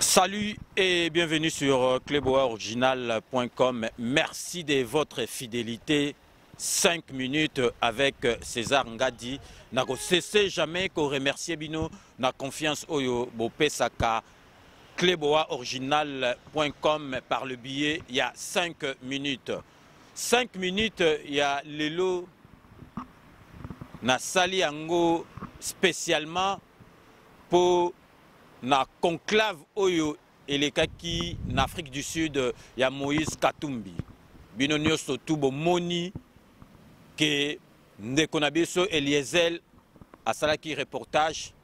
Salut et bienvenue sur cleboaoriginal.com. Merci de votre fidélité. 5 minutes avec César Ngadi. Na ko cessé jamais ko remercier bino na confiance oyo bopesaka cleboaoriginal.com par le biais il y a 5 minutes. 5 minutes il y a lelo na sali yango spécialement pour na conclave oyo elekaki na Afrique du Sud ya Moïse Katumbi. Bino nyoso tubo moni que ndeko na biso Eliezel asalaki reportage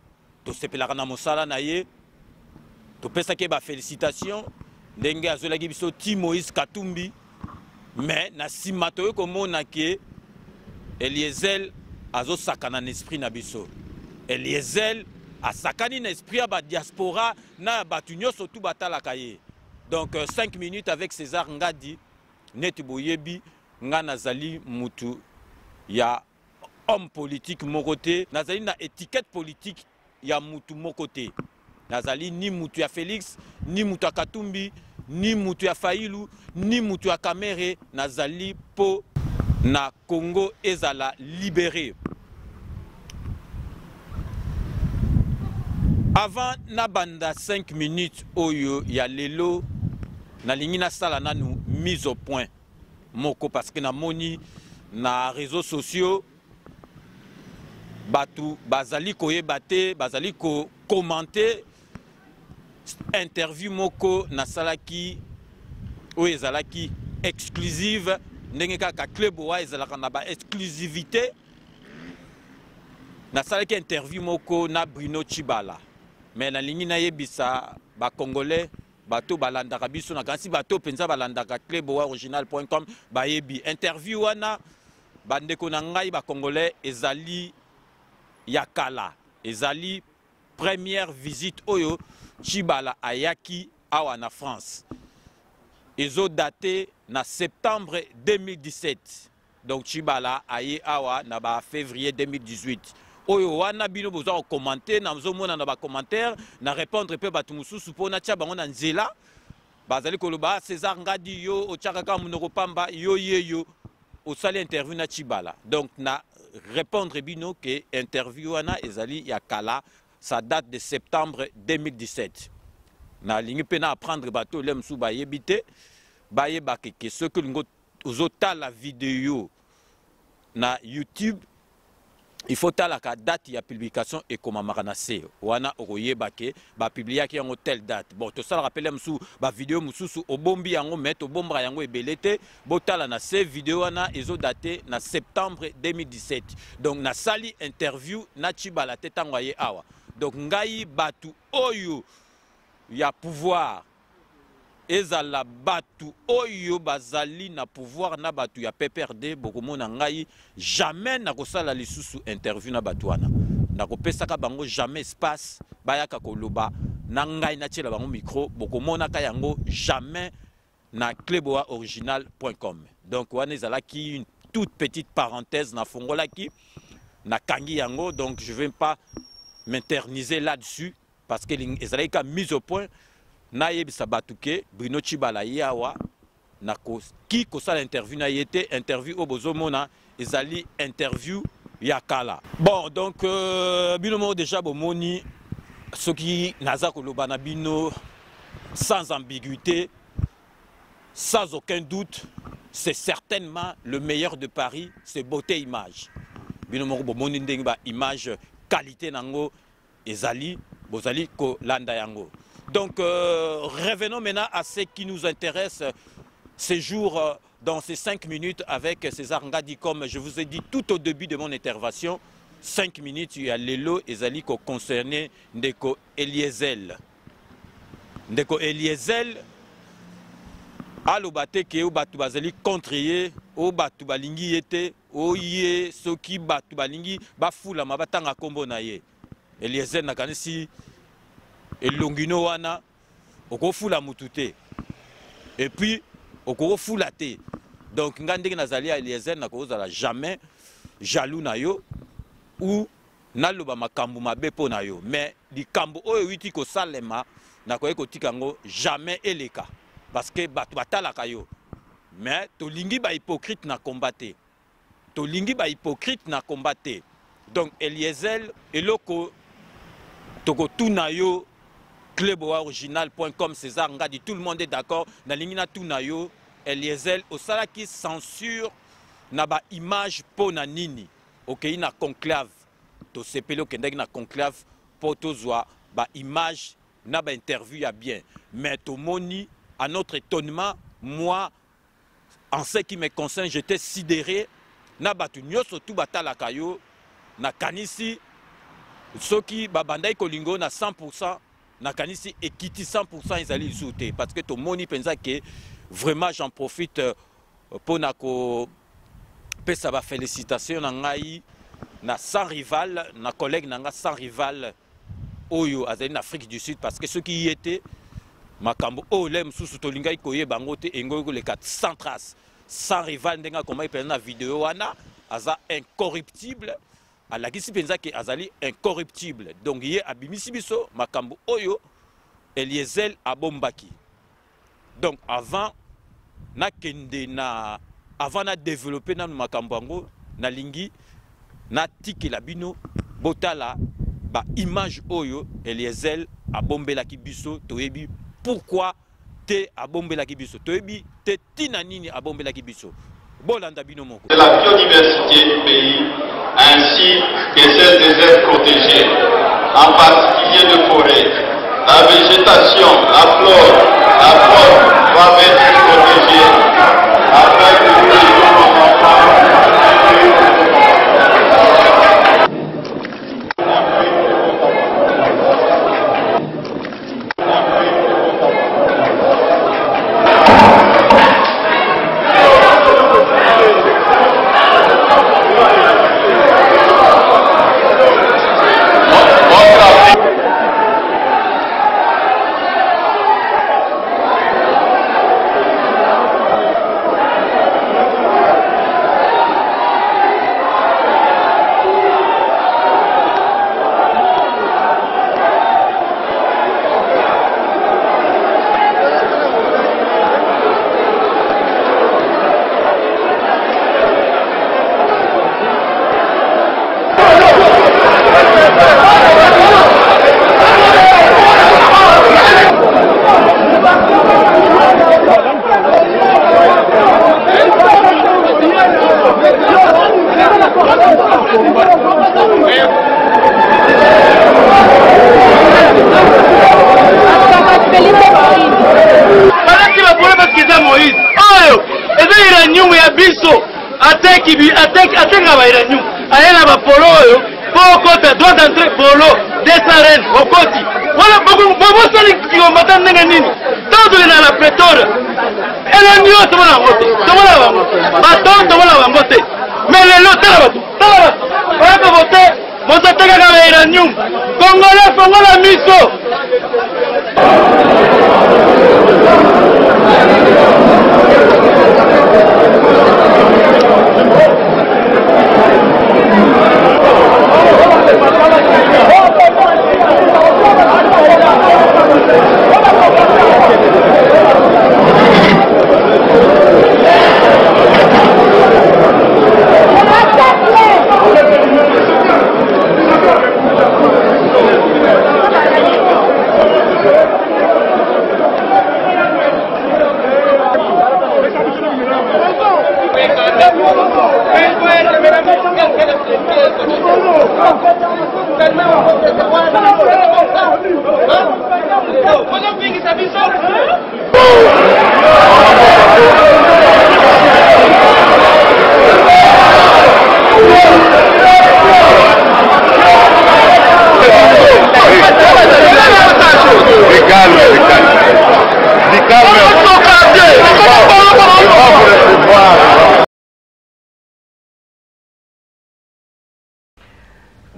to sepelaka na mosala na ye to pesaki ba félicitations ndenge azolaki biso ti Moïse Katumbi mais na sima to komona ke Eliezel azosakana na esprit na biso. Eliezel asakani na esprit ya ba diaspora na batu nyoso tu batalaka ye. Donc 5 minutes avec César Ngadi neti boyebi nga nazali mutu ya homme politique mokote, nazali na étiquette politique ya mutu mokote. Nazali ni mutu ya Félix, ni mutu ya Katumbi, ni mutu ya Fayulu, ni mutu ya Kamere, nazali po na Congo ezala libéré. Avant na banda 5 minutes oyo ya lelo nalingi na sala nanu mise au point moko parce que na moni na réseaux sociaux batu bazali koyebate bazali ko commenter interview moko na salaki o ezalaki exclusive ndenge kaka Cleboa ezalaka na ba exclusivité na salaki interview moko na Bruno Tshibala mais na lingi na yebisa ba congolais bato balandaka biso na kansi bato penza balandaka cleboaoriginal.com bayebi interview wana bandeko na ngai ba congolais ezali yakala ezali première visite oyo Tshibala ayaki awa na France ezo daté na septembre 2017 donc Tshibala aye awa na ba février 2018 oyo wana bino boza commenter na mzomona na ba commentaire na répondre pe batu mususu pona tia bango na nzela bazali koloba César Ngadi yo ochakaka munoko pamba yo yeyo osali interview na Tshibala donc na répondre bino que interview wana ezali ya kala ça date de septembre 2017 na lingi pe na apprendre bato le msu ba yebite ba yebake que ce que lingo ozota la vidéo na YouTube il faut la date de publication et comme maranase wana okoyebake ba publier ki yango telle date bon to ça rappelle msou ba vidéo mususu obombi yango met obombra yango ebelete botala na ces vidéo wana ezo daté na septembre 2017 donc na sali interview na Tshibala tetango ye awa donc ngai batu oyo ya pouvoir ezala batu oyo bazali na pouvoir na batu ya PPRD bokomona ngai jamais na kosala lisusu interview na batu wana na kopesaka bango jamais espace bayaka koloba na ngai na tiela bango micro bokomona ka yango jamais na cleboaoriginal.com donc wana ezalaki une toute petite parenthèse na fongolaki na kangi yango donc je vais pas m'interniser là-dessus parce que ezalaki mise au point na yebisa batuke Bruno Tshibala yawa na ki kosala interview na yete interview obozomona ezali interview yakala bon donc bino mo déjà bomoni soki naza koloba na bino sans ambiguïté sans aucun doute c'est certainement le meilleur de Paris c'est beauté image bino mo bomoni ndenge ba image qualité nango ezali bozali ko landa yango. Donc revenons maintenant à ce qui nous intéresse ces jours dans ces 5 minutes avec César Ngadi. Comme je vous ai dit tout au début de mon intervention, 5 minutes, il y a Lelo et Zali qui concerné Ndeko Eliezel. Ndeko Eliezel, alobate ke o batu bazali contre o batu balingi yete o ye soki batu balingi bafula mabatanga kombo na ye. Eliezel nakanisi elongino wana okofula mutute et puis okoko fulaté. Donc ngandé nazali à Eliezer na kozala jamais jaloux na yo ou naloba makambo mabe po na yo, mais likambo oyo witi ko salema na koye kotika ngo jamais eleka parce que bato batalaka yo. Mais tolingi ba hypocrite na combattre. Tolingi ba hypocrite na combattre. Donc Eliezer eloko toko tuna yo cluboriginal.com César Ngadi, tout le monde est d'accord na lingina tuna yo Eliezer osala qui censure na ba image po na nini. OK, na conclave. To sepelo kendeki na conclave pour tozwa ba image na ba interview ya bien. Mais to moni à notre étonnement, moi en ce qui me concerne, j'étais sidéré na batu nyoso tout batalaka yo na kanisi soki babandai kolingo na 100% na kanisi ekiti 100% ezali souté parce que to moni penza que vraiment j'en profite pour na ko pesa ba félicitations na ngai na sans rival na collègue nanga sans rival oyo azali na Afrique du Sud parce que ceux qui y étaient makambo olem susu tolingai koye bango te engoyo le 400 traces sans rival ndenga koma ipena na vidéo wana aza incorruptible alakisi penza ke azali incorruptible donc ye abimisi biso makambo oyo Eliezer abombaki. Donc avant na kende na avant na développer na makambo ngo na lingi na tiki la bino botala ba image oyo Eliezer abombelaki biso toyebi pourquoi te abombelaki biso toyebi te tina nini abombelaki biso bolanda bino moko. La biodiversité du pays ainsi que celle des aires protégées, en particulier de forêts. La végétation, la flore, la faune doivent être protégées afin que nous ayons nos enfants.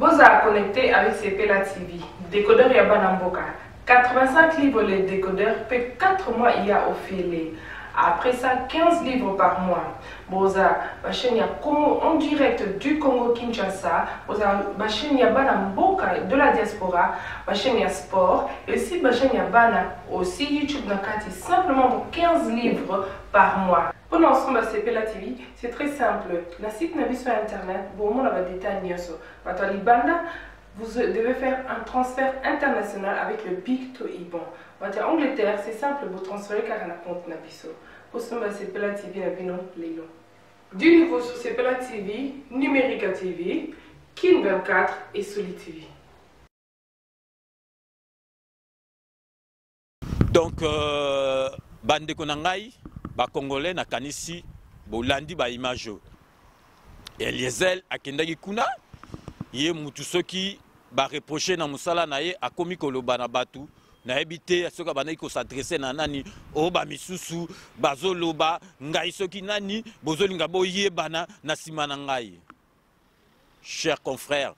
Vous êtes connecté avec CPLA TV, décodeur Yabanamboka. 85 livres les décodeurs, puis 4 mois il y a au filet. Après ça, 15 livres par mois. Boza, ma chaîne y a Congo en direct du Congo Kinshasa. Boza, ma chaîne y a Bana Mboka de la diaspora. Ma chaîne y a sport. Et aussi, ma chaîne y a Bana aussi YouTube Nakati simplement pour 15 livres par mois. Pour l'ensemble de CPLA TV, c'est très simple. Le site n'a sur internet. Bon, on a des détails. Vous devez faire un transfert international avec le Big to Iban. En Angleterre, c'est simple, vous transférez car un compte Nabiso. Pour ce moment, CPLA TV Nabino Lélo. Du nouveau sur CPLA TV, Numérica TV, Kin 24 et Soli TV. Donc, bande konangai, ba Congolais na kanisi, bolandi ba image. Eliezel akendaki kuna, ye mutu soki ba reprocher na musala na ye akomi koloba na batu. Na ebité soka bana ko s'adresser na nani o ba misusu bazoloba ngai soki nani bozolinga boyebana na sima na ngai. Chers confrères,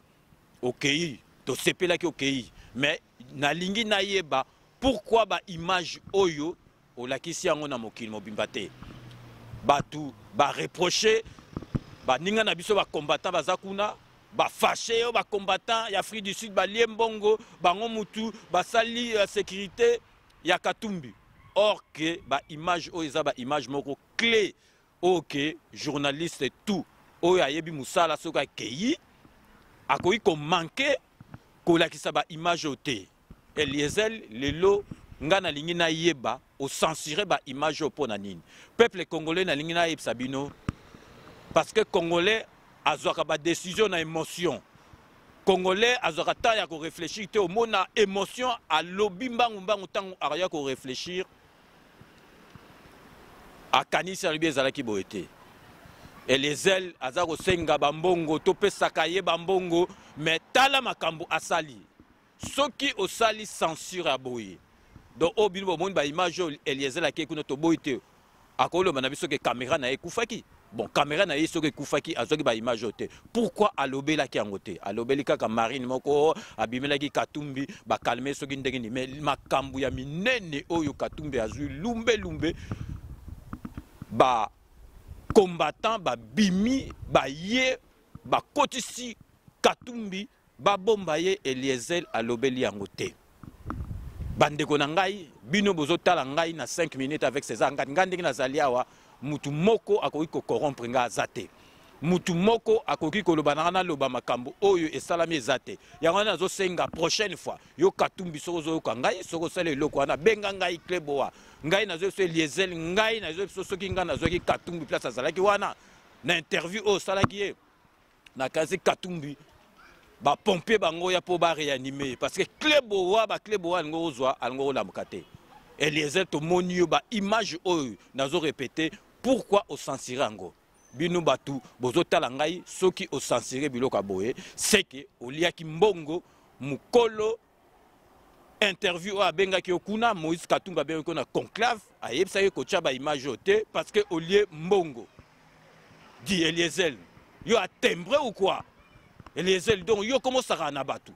okei to sepela ki okei mais na lingi na yeba pourquoi ba image oyo o lakisi yango na mokili mobimba te. Batu ba reprocher ba ninga na biso ba combattant bazakuna ba fâché ba combattant ya Afrique du Sud ba liembongo bango mutu ba sali sécurité ya Katumbi. Or que ba image o eza ba image moko clé OK journaliste et tout o ya yebi musala soka keyi akoyi ko manquer ko lakisa ba image o te. Eliezel lelo ngana lingi na yeba o censurer ba image o pona nini. Peuple congolais na lingi na yebsa bino parce que congolais azwaka ba décision na émotion. Congolais azwaka ta ya ko réfléchir te au mona émotion a lobi mbangu mbangu tango araya ko réfléchir. A kanisa libi ezalaki boete. Eliezel azako senga bambongo to pesaka ye bambongo mais tala makambo asali. Soki osali censure a boye. Donc obino bomoni ba image Eliezel akekuno to boite. Akolo manabiso ke caméra na ekufaki. Bon, caméra na yeso ke kufaki azoki ba image ote. Pourquoi alobela ki angote? Alobeli kaka marine moko abimela ki Katumbi ba calmer soki ndenge ni mais makambu ya minene oyo Katumbi azui lumbe ba combattant ba bimi ba ye ba kotisi Katumbi ba bomba ye Eliezel alobeli angote. Bandeko na ngai bino bozotala ngai na 5 minutes avec ces angati ngandeki na zaliawa mutu moko akoki ko corrompre nga azate. Mutu moko akoki ko loba na loba makambo oyo esalami ezate. Yango nazo senga prochaine fois yo Katumbi sozo yo ngai soko sale eloko wana benga ngai Kleboa. Ngai nazo so Eliezel ngai nazo so soki nga nazo ki Katumbi place azalaki wana na interview o salaki ye. Na kazi Katumbi ba pompier bango ya po ba réanimer parce que Kleboa ngo zwa alngo la mukate. Eliezel to monio ba image oyo nazo répéter pourquoi au censurer ango. Bino batu bozotala ngai soki au censurer biloko boye c'est que oliaki mbongo mukolo interview a benga ki okuna Moïse Katumba benga ko na conclave ayebisa ye ko tia ba image ote parce que olie mbongo. Dit Eliezel yo a timbré ou quoi? Eliezel donc yo comment ça na batu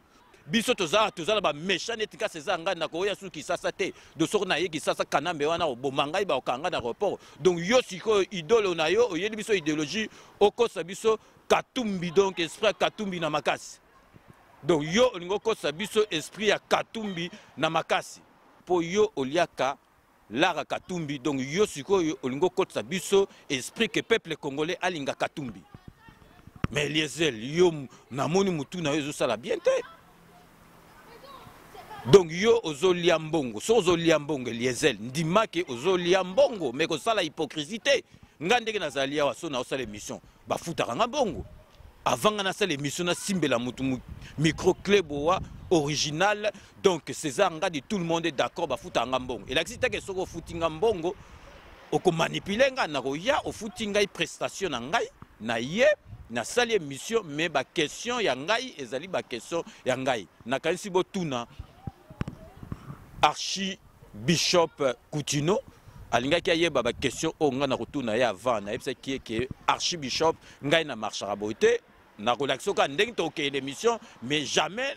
biso tozala ba méchant etika sezanga na ko ya suki sasa te de sorna ye ki sasa kanambe wana obomangai ba okanga na report donc yo siko idole na yo oyeli biso idéologie okosa biso Katumbi donc esprit Katumbi na makasi donc yo olingo kosa biso esprit ya Katumbi na makasi po yo oliaka lara Katumbi donc yo siko yo olingo kosa biso esprit que peuple congolais alinga Katumbi mais Eliezel yo namoni mutu na yo sala bien te. Donc yo ozolia mbongo, so ozolia mbongo Eliezel, ndima ke ozolia mbongo, mais ko sala hypocrisie. Ngandeke na zalia wa so na osala émission, ba futaka nga mbongo. Avant na sala émission na simbela mutu micro Kleboa original, donc César ngadi tout le monde est d'accord ba futaka nga mbongo. Et l'axita ke soko futinga mbongo, oko manipuler nga na ko ya o futinga prestation na ngai na ye na sala émission mais ba question ya ngai ezali ba question ya ngai. Na kanisi botuna Archibishop Coutinho alingaki ayeba ba question o nga na rotuna ya avant na yebisa ki ke Archibishop ngai na marchera boite na relaxo ka ndenge to ke l'émission mais jamais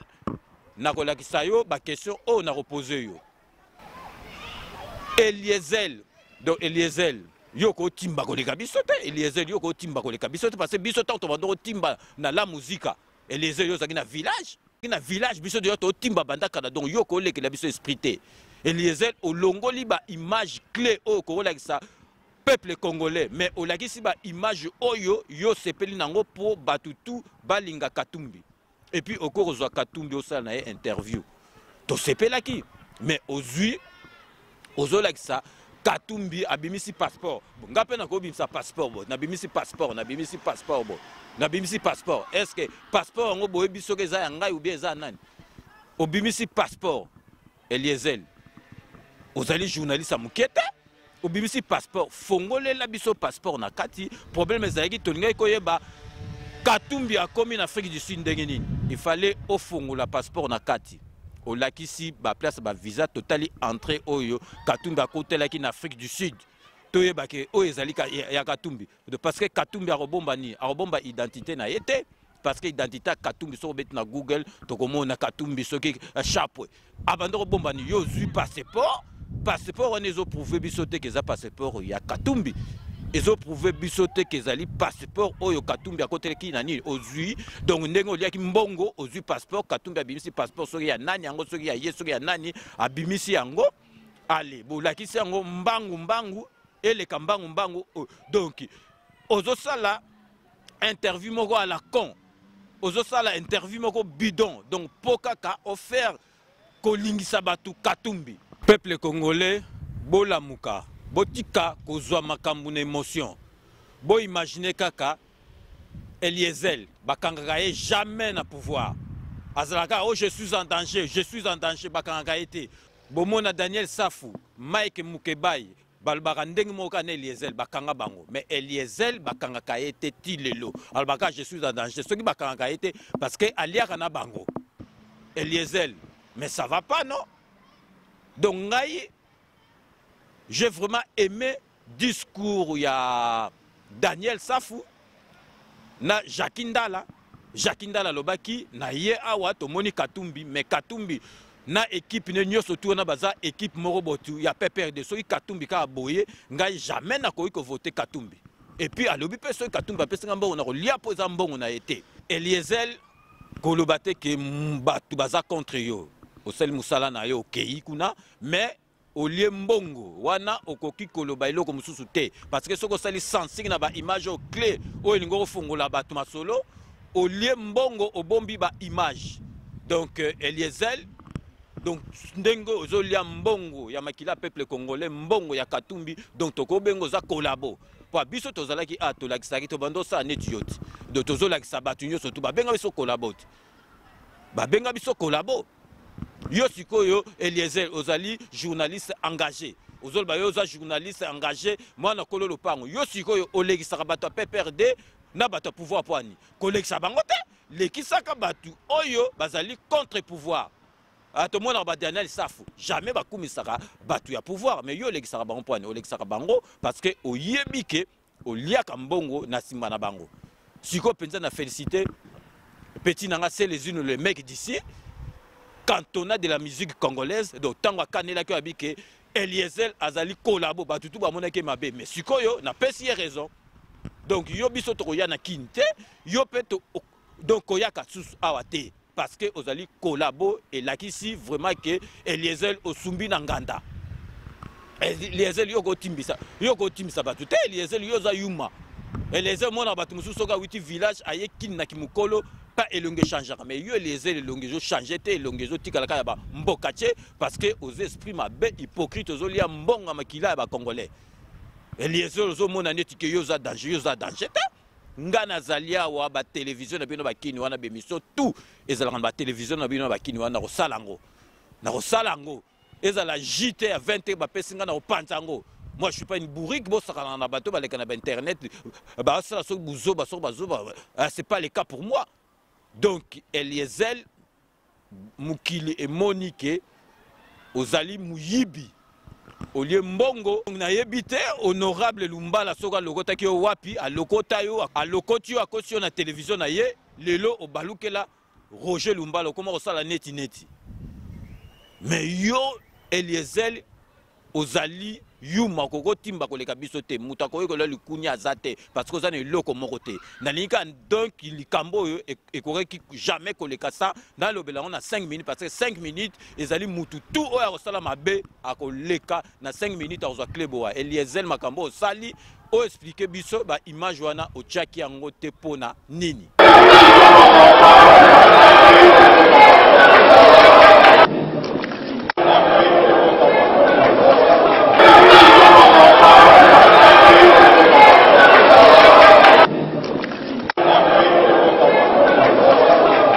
nakolakisa yo ba question o na reposer yo. Eliezel, donc Eliezel yoko timba koleka biso te, Eliezel yoko timba koleka biso te parce que biso tant to timba na la musique. Eliezel yo zaki na village. Na village biso de to timba bandaka na donc yoko leke la biso esprité. Eliezel olongoli ba image clé o ko lakisa peuple congolais mais olakisi ba image oyo yo sepeli nango pour batutu balinga Katumbi. Et puis au cours de Katumbi au sein na interview. To sepelaki mais ozui ozolakisa Katumbi abimisi passeport. Ngape na ko bimisa passeport bo. Na bimisi passeport, na bimisi passeport bo. Na bimisi passeport. Est-ce que passeport ngo boye biso ke za ngai ou bien za nani? Obimisi passeport. Eliezel. Ozali journaliste a mukete. Obimisi passeport. Fongole la biso passeport na kati. Problème ezali tolinga koyeba Katumbi a commis en Afrique du Sud ndengeni. Il fallait au fongola passeport na kati. Au lakisi ba place ba visa totali entrée oyo Katumbi a côté là qui en Afrique du Sud. Toye ba ke o ezali ya Katumbi. Parce que Katumbi a rebomba identité na été parce que identité Katumbi so bet na Google to komona Katumbi so ki chapeau. Abando rebomba ni yo zu passeport on ezo prouver bisote que za passeport ya Katumbi. Ils ont prouvé bisoté qu'ils allaient passeport oyo Katumbi à côté qui nani ozui donc ndengo lia ki mbongo ozui passeport Katumbi abimisi passeport soki ya nani yango soki ya yeso ya nani abimisi yango allez bolakisi yango mbangu ele kambangu donc ozo sala interview moko à la con ozo sala interview moko bidon donc pokaka offert kolingisa batu Katumbi peuple congolais bolamuka botika kozwa makambu na émotion. Bo imaginer kaka Eliezel bakangaka ye jamais na pouvoir. Azalaka oh je suis en danger bakangaka été. Bomona Daniel Safou, Mike Mukebai, balbaka ndenge moka na Eliezel bakanga bango. Mais Eliezel bakangaka été tilelo. Albaka je suis en danger. Ceux qui bakangaka été parce que aliaka na bango. Eliezel, mais ça va pas non? Donc ngai j'ai vraiment aimé le discours il y a Daniel Safou na Jakindala lobaki na ye awa to moni Katumbi mais Katumbi na équipe ne nyoso tout na baza équipe morobotu ya PPRD so Katumbi ka boye ngai jamais na ko voter Katumbi et puis alobi pe so Katumbi apesa mbongo na ko lia poza mbongo na été Eliezel kolobate ke batu baza contre yo osel musala na yo okei kuna mais au lieu mbongo wana okoki koloba iloko mususu te parce que soko sali sensing na ba image au clé o elingo fongola batu masolo au lieu mbongo obombi ba image donc Eliezel donc ndengo ozolia mbongo ya makila peuple congolais mbongo ya Katumbi donc toko bengo za kolabo po biso tozalaki a to lakisaki to bando sa netioti donc tozolakisa batu nyoso to ba benga biso kolabo ba benga biso kolabo. Yo sikoyo Eliezel ozali journaliste engagé. Ozolba yo za journaliste engagé moi na kolo lopango. Yo sikoyo olegisa bato PPRD na bato pouvoir poani. Kolekisa bango te lekisaka batu oyo bazali contre pouvoir. Ato mona ba Daniel Safou jamais bakumisaka batu ya pouvoir mais yo lekisaka bango poani olekisaka bango parce que oyebike oliaka mbongo na simba na bango. Siko penza na féliciter petit nanga c'est les unes les mecs d'ici. Cantonat de la musique congolaise donc tango kanela ki abike Eliezel azali kolabo batutu ba monake mabe mais sikoyo na pesi raison donc yo biso to ya na kinte yo peto donc koyaka sus awate parce que ozali kolabo et lakisi vraiment que Eliezel osumbi na nganda Eliezel yo ko timbisa batutu Eliezel yo za yuma Eliezel mona batu mususu ka witi village aye kin na kimukolo pas elonge changer mais yo Eliezel elonge zo changer te elonge zo tikalaka ya ba mbokache parce que aux esprits mabe hypocrite zo lia mbonga makila ya ba congolais Eliezel zo mona neti ke yo za danger te ngana zalia wa ba télévision na bino ba kini wana be mission tout ezalaka ba télévision na bino ba kini wana ko salango ezala JT à 20 ba pesinga na opanzango. Moi je suis pas une bourrique bo saka na bateau ba leka na internet ba sala so buzo ba c'est pas le cas pour moi. Donc Eliezel Mukili et Monique ozali muyibi au lieu mbongo na yebite honorable Lumbala soka lokota ki wapi a lokota yo a lokoti yo a kosi na télévision na ye lelo o balukela Roger Lumbala comment on sala neti neti. Mais yo Eliezel ozali yuma koko timba koleka biso te muta ko yeko le kunya azate parce que ça ne loko morote. Na linga donc likambo yo ekoreki jamais koleka ça dans le bela on a 5 minutes parce que 5 minutes ezali mutu tout oya kosala mabe akoleka na 5 minutes azwa kleboa. Eliezel makambo sali o expliquer biso ba image wana o tchaki yango te pona nini.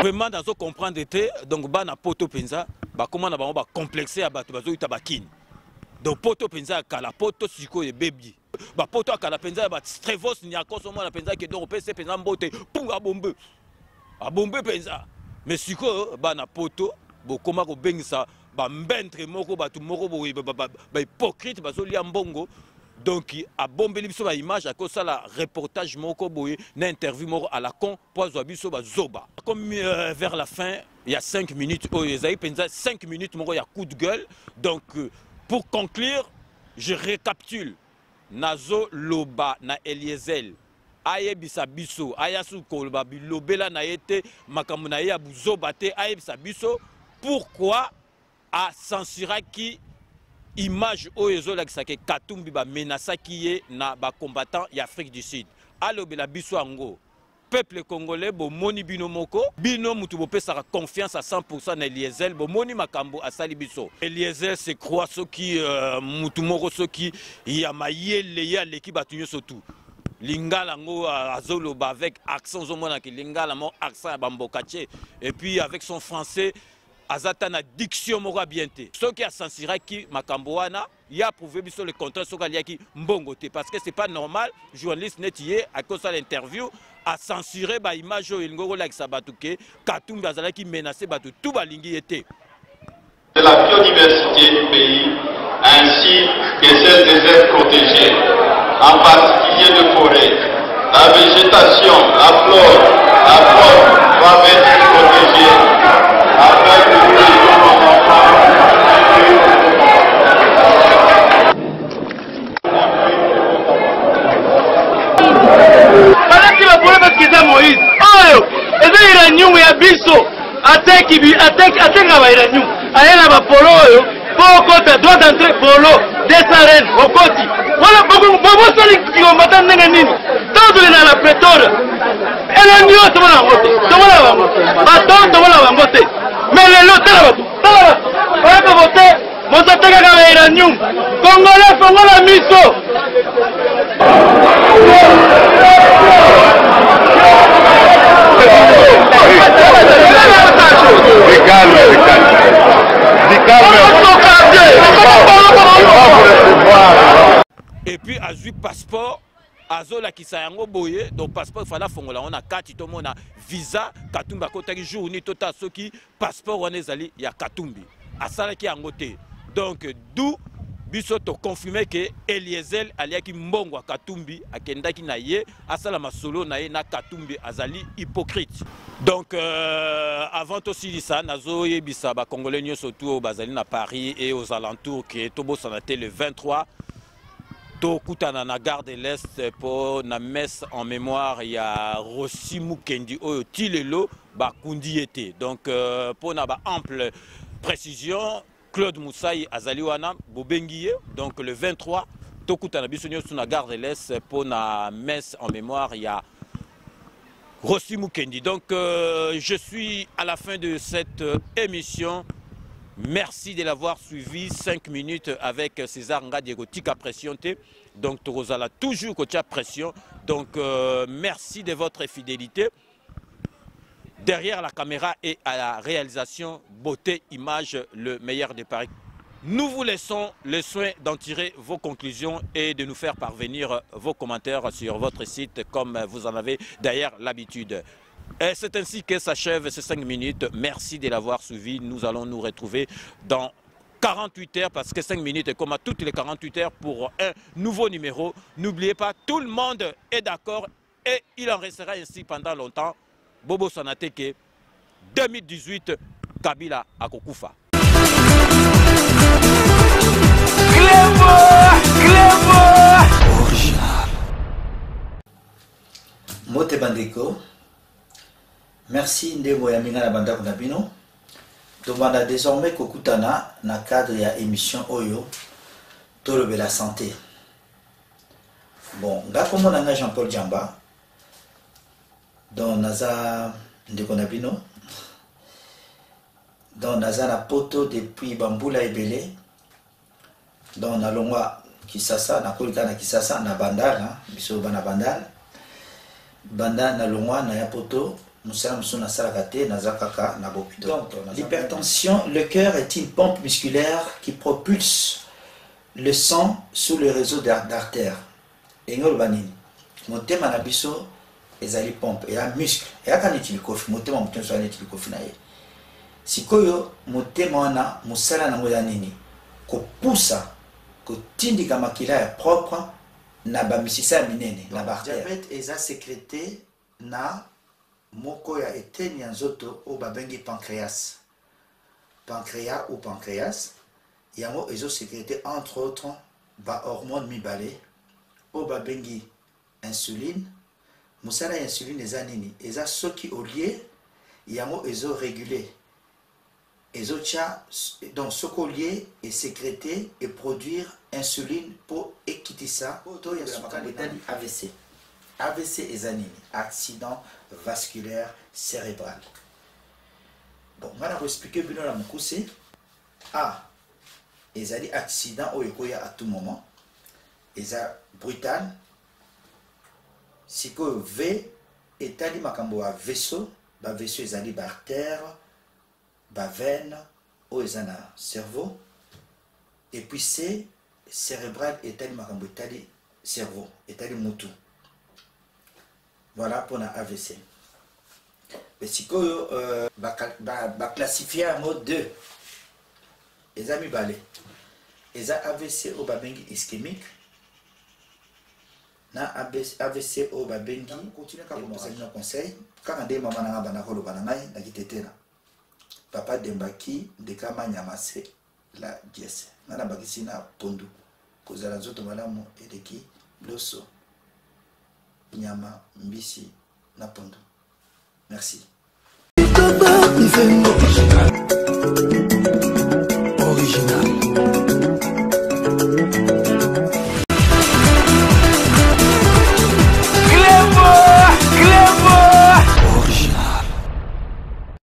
Vraiment dans ce comprendre était donc bana poto penza ba comment na ba complexer à bato bazo itabakini. Donc poto penza kala poto siko e bebi. Ba poto kala penza ba strevos ni akoso mo na penza ke donc pese penza mbote punga bombe. A bombe penza. Mais siko bana poto bo koma ko bengisa ba mbentre moko batu moko bo ba hypocrite bazo lia mbongo. Donc a bombé biso ba image à cause la reportage moko boye na interview moko à la con pozo biso ba zoba. Comme vers la fin il y a 5 minutes oh ezai penza 5 minutes moko ya coup de gueule. Donc pour conclure je récapitule nazo loba na Eliezel ayebisa biso ayasu kolba bilobela na yete makambo na ya buzoba te ayebisa biso pourquoi a censuré qui image oyezo la kisake Katumbi ba menasaki ye na ba combattant ya Afrique du Sud alobela biso ango peuple congolais bo moni bino moko bino mutu bo pesa confiance à 100% na Eliezel bo moni makambo asali biso Eliezel se croit ce qui mutu moko ce qui ya mayele ya leki batunyo surtout lingala ngo azoloba avec accent zomona ki lingala mo accent bambokache et puis avec son français azatana diction moko bien te ce qui a censuré qui makamboana il a prouvé biso le contraire ce qu'il y a qui mbongo te parce que c'est pas normal journaliste netier à cause de l'interview a censuré ba image o ngoko like sabatuke Katumbi azala qui menacé batu tout balingi était de la biodiversité du pays ainsi que celle des aires protégées en particulier de forêts. La végétation, la flore, la faune doivent être protégées afin que nous ayons nos enfants. Balaki ba problème kiza Moïse. Oyo, eza iranium ya biso. Atenga ba iranium. Ayela ba polo oyo, poko droit d'entrée polo, desaren, okoti. Wala bobo sali kiomata ndenge nini? Todo na la prétoire. Ela nyo tomona ngote. Tomona bangote. Baton tomona bangote. Mais lelo tala bato. Tala. Oya ko voter, mosateka ka iranium. Congolais Congola miso. Et puis à du passeport azola kisayango boye donc passeport fala fongola on a kati to mona visa Katumbi akotaki jour ni tota soki passeport wana ezali ya Katumbi asalaki yango te donc d'où biso to confirmer que Eliezel aliaki mbongo a Katumbi akendaki na ye asala masolo na ye na Katumbi azali hypocrite. Donc avant aussi ça nazo yebisa ba congolais nyoso tout bazali na Paris et aux alentours que tobo sanate le 23 to kutana na gare de l'Est pour na messe en mémoire il y a Rossi Mukendi oyo tilelo ba kundi été. Donc pour na ba ample précision Claude Moussaï Azaliwana Bobenguié, donc le 23, Tokutana Bissonio sur la gare de l'Est pour la messe en mémoire, il y a Rossi Mukendi. Donc je suis à la fin de cette émission. Merci de l'avoir suivi 5 minutes avec César Ngadiego Tika Pression. Donc Torozala toujours Kotia Pression. Donc merci de votre fidélité. Derrière la caméra et à la réalisation, beauté, image, le meilleur de Paris. Nous vous laissons le soin d'en tirer vos conclusions et de nous faire parvenir vos commentaires sur votre site comme vous en avez d'ailleurs l'habitude. C'est ainsi que s'achève ces 5 minutes. Merci de l'avoir suivi. Nous allons nous retrouver dans 48 heures parce que 5 minutes est comme à toutes les 48 heures pour un nouveau numéro. N'oubliez pas, tout le monde est d'accord et il en restera ainsi pendant longtemps. Bobo Sanateke, 2018 Kabila akokufa. Original. Mote Bandeko. Merci Ndemo Yaminga na banda kunabino. Tomanda désormais kokutana na cadre ya émission Oyo Tolobe la santé. Bon, nga komo nanga Jean-Paul Djamba. Don naza ndeko nabino. Don naza na poto depuis Bambula Ebele. Don na longwa Kisasa na kolika na Kisasa na Bandar, biso bana Bandar. Banda na longwa na ya poto. Donc, l'hypertension, le cœur est une pompe musculaire qui propulse le sang sous le réseau d'artères. Et nous, mon thème à biso ezali pompe et un muscle. Et à quand est-il kofi? Mon thème à mon soin est-il kofi naie? Si koyo mon thème na musala na moya nini ko poussa ko tindi kama kila propre na ba misisa minene na artère. Diabète eza sécrété na moko ya eteni ya nzoto o babengi pancréas. Pancréas ou pancréas yango ezo sécrété entre autres ba hormone mibale o babengi insuline. Musala ya insuline eza nini? Eza soki olie yango ezo réguler ezo tia donc soko olie et sécréter et produire insuline pour ekitisa to ya sukali AVC. AVC est accident vasculaire cérébral. Bon, on va expliquer bien la moukouse. A, ils ont accident au à tout moment. Ils ont brutal. Si que V est allé makambo à vaisseau, ba vaisseau ils ont artère, ba veine, ou ils ont cerveau. Et puis C, cérébral est allé makambo est allé cerveau, est allé moutou. Voilà pour la AVC. Mais si on va classifier en mode 2, les amis balé. Les AVC au babengi ischémique. Na AVC au babengi. Continue à vous donner un conseil. Quand on dit maman n'a pas de bananaï, n'a quitté terrain. Papa Dembaki de Kama Nyamase la dièse. N'a pas quitté na pondu. Cause à la zoto madame et de qui loso. Nyama mbisi na pondo. Merci.